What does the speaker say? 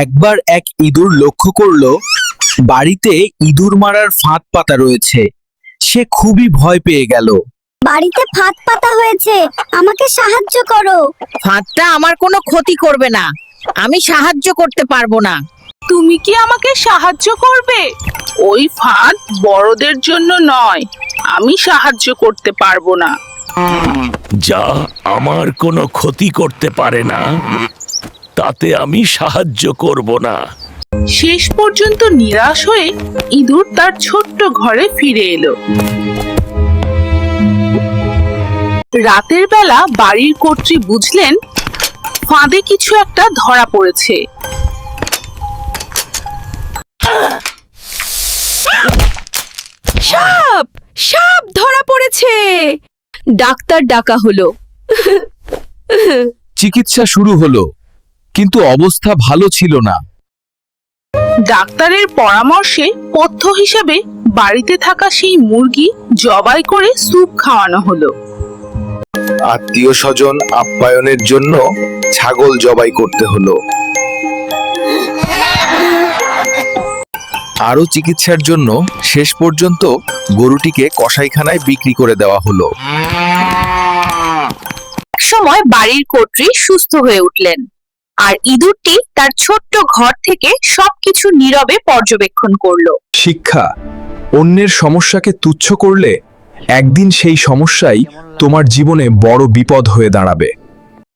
একবার এক ইঁদুর লক্ষ্য করল বাড়িতে ইঁদুর মারার ফাঁদ পাতা রয়েছে। সে খুবই ভয় পেয়ে গেল। বাড়িতে ফাঁদ পাতা হয়েছে, আমাকে সাহায্য করো। ফাঁদটা আমার কোনো ক্ষতি করবে না, আমি সাহায্য করতে পারবো না। তুমি কি আমাকে সাহায্য করবে? ওই ফাঁদ বড়দের জন্য নয়, আমি সাহায্য করতে পারবো না। যা আমার কোনো ক্ষতি করতে পারে না, তাতে আমি সাহায্য করব না। শেষ পর্যন্ত নিরাশ হয়ে ইঁদুর তার ছোট্ট ঘরে ফিরে এলো। রাতের বেলা বাড়ির কর্ত্রী বুঝলেন ফাঁদে কিছু একটা ধরা পড়েছে। সাপ সাপ ধরা পড়েছে। ডাক্তার ডাকা হলো। চিকিৎসা শুরু হলো, কিন্তু অবস্থা ভালো ছিল না। ডাক্তারের পরামর্শে পথ্য হিসেবে বাড়িতে থাকা সেই মুরগি জবাই করে স্যুপ খাওয়ানো হলো। আত্মীয় স্বজন আপ্যায়নের জন্য ছাগল জবাই করতে হলো। আরো চিকিৎসার জন্য শেষ পর্যন্ত গরুটিকে কসাইখানায় বিক্রি করে দেওয়া হলো। সময় বাড়ির কর্ত্রী সুস্থ হয়ে উঠলেন, আর ইঁদুরটি তার ছোট্ট ঘর থেকে সবকিছু নীরবে পর্যবেক্ষণ করলো। শিক্ষা: অন্যের সমস্যাকে তুচ্ছ করলে একদিন সেই সমস্যাই তোমার জীবনে বড় বিপদ হয়ে দাঁড়াবে।